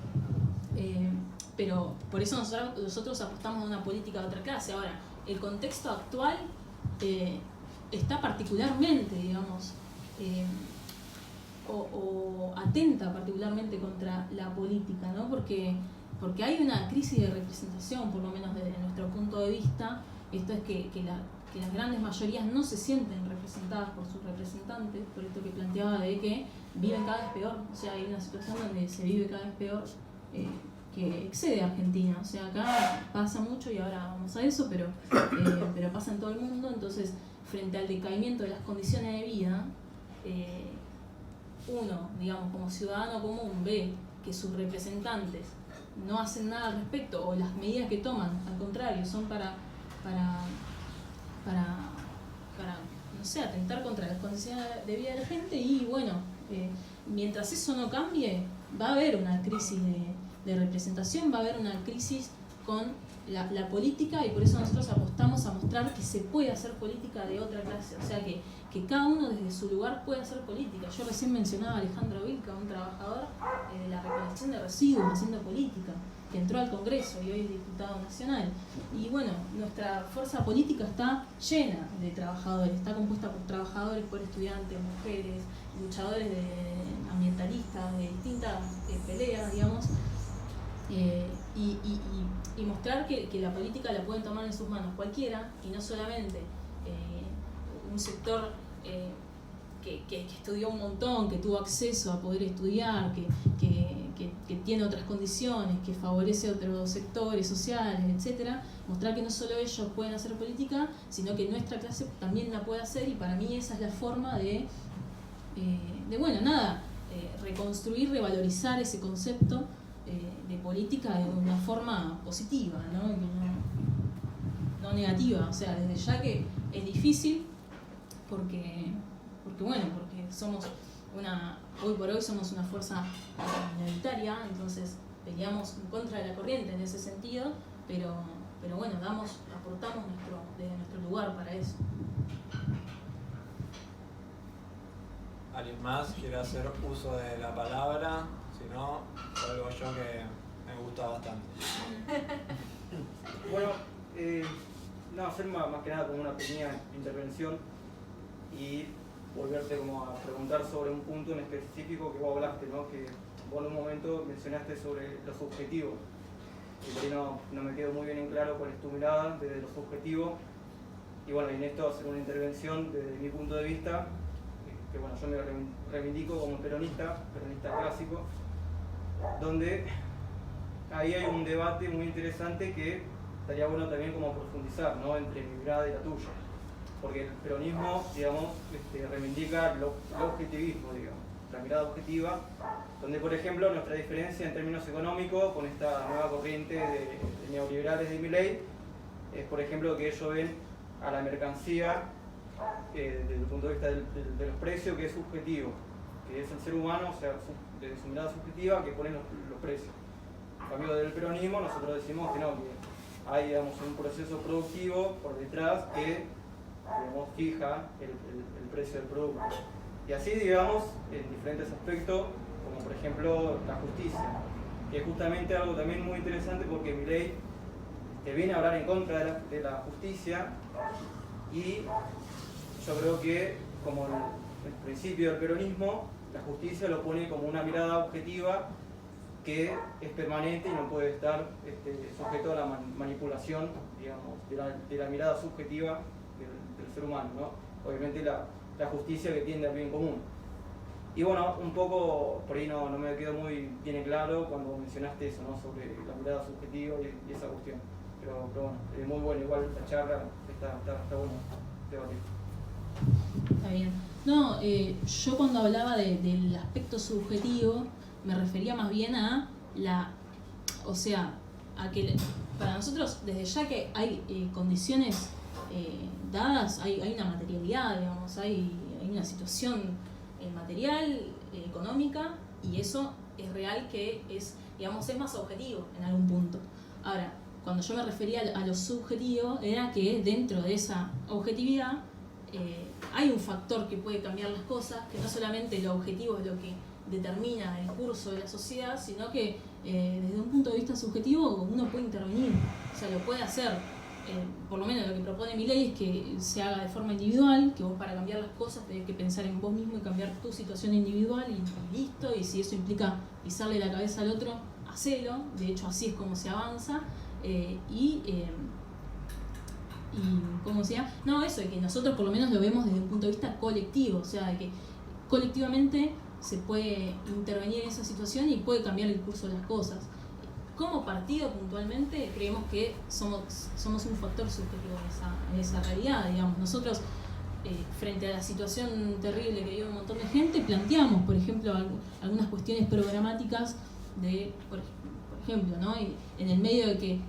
pero por eso nosotros apostamos a una política de otra clase. Ahora, el contexto actual está particularmente, digamos, o atenta particularmente contra la política, ¿no? Porque hay una crisis de representación, por lo menos desde nuestro punto de vista. Esto es que las grandes mayorías no se sienten representadas por sus representantes, por esto que planteaba de que viven cada vez peor. O sea, hay una situación donde se vive cada vez peor, que excede a Argentina. O sea, acá pasa mucho, y ahora vamos a eso, pero pasa en todo el mundo. Entonces, frente al decaimiento de las condiciones de vida, uno, digamos, como ciudadano común, ve que sus representantes no hacen nada al respecto, o las medidas que toman, al contrario, son para no sé, atentar contra las condiciones de vida de la gente. Y bueno, mientras eso no cambie, va a haber una crisis de representación, va a haber una crisis con la política, y por eso nosotros apostamos a mostrar que se puede hacer política de otra clase, o sea, que cada uno desde su lugar puede hacer política. Yo recién mencionaba a Alejandro Vilca, un trabajador de la recolección de residuos haciendo política, que entró al Congreso y hoy es diputado nacional. Y bueno, nuestra fuerza política está llena de trabajadores, está compuesta por trabajadores, por estudiantes, mujeres, luchadores ambientalistas, de distintas peleas, digamos, y mostrar que la política la pueden tomar en sus manos cualquiera, y no solamente un sector que estudió un montón, que tuvo acceso a poder estudiar, que tiene otras condiciones, que favorece otros sectores sociales, etcétera. Mostrar que no solo ellos pueden hacer política, sino que nuestra clase también la puede hacer, y para mí esa es la forma de bueno, nada, reconstruir, revalorizar ese concepto de política de una forma positiva, no negativa. O sea, desde ya que es difícil, porque somos hoy por hoy somos una fuerza minoritaria, entonces peleamos en contra de la corriente en ese sentido, pero bueno, aportamos desde nuestro lugar para eso. ¿Alguien más quiere hacer uso de la palabra? Si no, vuelvo yo, que me gusta bastante. Bueno, hacer más que nada como una pequeña intervención y volverte como a preguntar sobre un punto en específico que vos hablaste, ¿no? Que vos en un momento mencionaste sobre los objetivos. Y por ahí no me quedó muy bien en claro cuál es tu mirada desde los objetivos. Y bueno, y en esto hacer una intervención desde mi punto de vista, que bueno, yo me reivindico como peronista clásico, donde ahí hay un debate muy interesante que estaría bueno también como profundizar, ¿no? Entre mi mirada y la tuya. Porque el peronismo, digamos, reivindica el objetivismo, digamos, la mirada objetiva, donde, por ejemplo, nuestra diferencia en términos económicos con esta nueva corriente de neoliberales de Milei es, por ejemplo, que ellos ven a la mercancía desde el punto de vista de los precios, que es subjetivo, que es el ser humano, o sea, desde su mirada subjetiva, que pone los precios. En cambio, del peronismo, nosotros decimos que no, que hay, digamos, un proceso productivo por detrás que, digamos, fija el precio del producto. Y así, digamos, en diferentes aspectos, como por ejemplo la justicia, que es justamente algo también muy interesante, porque Milei viene a hablar en contra de la justicia, y yo creo que, como el principio del peronismo, la justicia lo pone como una mirada objetiva que es permanente y no puede estar sujeto a la manipulación, digamos, de la mirada subjetiva del ser humano, ¿no? Obviamente la justicia que tiende al bien común. Y bueno, un poco, por ahí no me quedó muy bien claro cuando mencionaste eso, ¿no? Sobre la mirada subjetiva y esa cuestión. Pero bueno, muy bueno, igual la charla está bueno debatir. Está bien. No, yo cuando hablaba del aspecto subjetivo me refería más bien a a que para nosotros, desde ya que hay condiciones dadas, hay una materialidad, digamos, hay una situación material, económica, y eso es real, que es más objetivo en algún punto. Ahora, cuando yo me refería a lo subjetivo, era que dentro de esa objetividad hay un factor que puede cambiar las cosas, que no solamente lo objetivo es lo que determina el curso de la sociedad, sino que desde un punto de vista subjetivo uno puede intervenir, o sea, lo puede hacer. Por lo menos lo que propone mi ley es que se haga de forma individual, que vos para cambiar las cosas tenés que pensar en vos mismo y cambiar tu situación individual y listo, y si eso implica pisarle la cabeza al otro, hacelo. De hecho así es como se avanza. ¿Cómo decía? No, eso, de que nosotros por lo menos lo vemos desde un punto de vista colectivo, o sea, de que colectivamente se puede intervenir en esa situación y puede cambiar el curso de las cosas. Como partido puntualmente creemos que somos un factor subjetivo en esa realidad, digamos. Nosotros frente a la situación terrible que vive un montón de gente, planteamos, por ejemplo, algunas cuestiones programáticas por ejemplo, ¿no? En el medio de que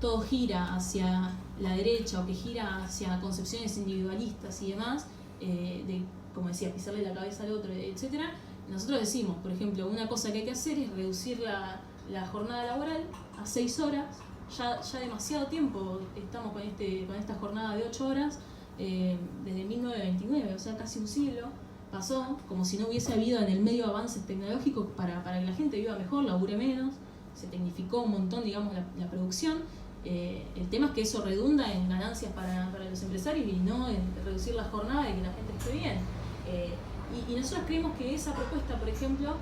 todo gira hacia la derecha o que gira hacia concepciones individualistas y demás, de, como decía, pisarle la cabeza al otro, etcétera, nosotros decimos, por ejemplo, una cosa que hay que hacer es reducir la jornada laboral a 6 horas. Ya demasiado tiempo estamos con esta jornada de 8 horas, desde 1929, o sea, casi un siglo pasó, como si no hubiese habido en el medio avances tecnológicos para que la gente viva mejor, labure menos, se tecnificó un montón, digamos, la producción. El tema es que eso redunda en ganancias para los empresarios y no en reducir la jornada y que la gente esté bien. Y nosotros creemos que esa propuesta, por ejemplo,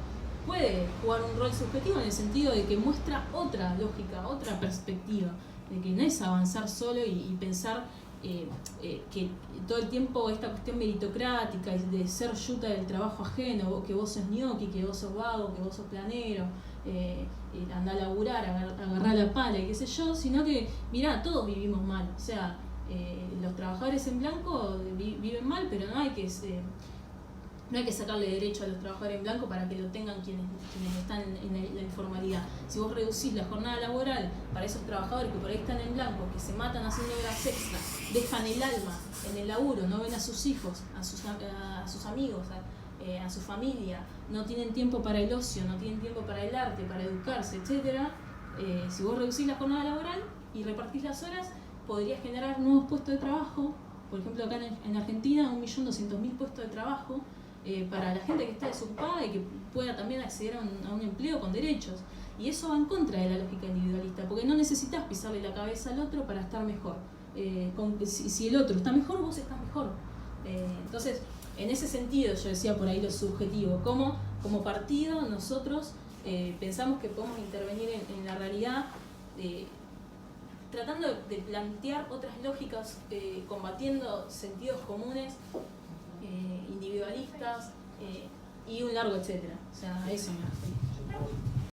puede jugar un rol subjetivo en el sentido de que muestra otra lógica, otra perspectiva, de que no es avanzar solo y pensar que todo el tiempo esta cuestión meritocrática y de ser yuta del trabajo ajeno, que vos sos ñoqui, que vos sos vago, que vos sos planero, andar a laburar, agarrar la pala y qué sé yo, sino que, mirá, todos vivimos mal, o sea, los trabajadores en blanco viven mal, pero no hay que sacarle derecho a los trabajadores en blanco para que lo tengan quienes están en la informalidad. Si vos reducís la jornada laboral para esos trabajadores que por ahí están en blanco, que se matan haciendo horas extras, dejan el alma en el laburo, no ven a sus hijos, a sus amigos, a su familia, no tienen tiempo para el ocio, no tienen tiempo para el arte, para educarse, etc. Si vos reducís la jornada laboral y repartís las horas, podrías generar nuevos puestos de trabajo. Por ejemplo, acá en Argentina, 1.200.000 puestos de trabajo para la gente que está desocupada y que pueda también acceder a un empleo con derechos. Y eso va en contra de la lógica individualista, porque no necesitas pisarle la cabeza al otro para estar mejor. Si el otro está mejor, vos estás mejor. Entonces, en ese sentido, yo decía por ahí lo subjetivo, como partido nosotros pensamos que podemos intervenir en la realidad, tratando de plantear otras lógicas, combatiendo sentidos comunes, individualistas y un largo etcétera. O sea, a eso me refiero.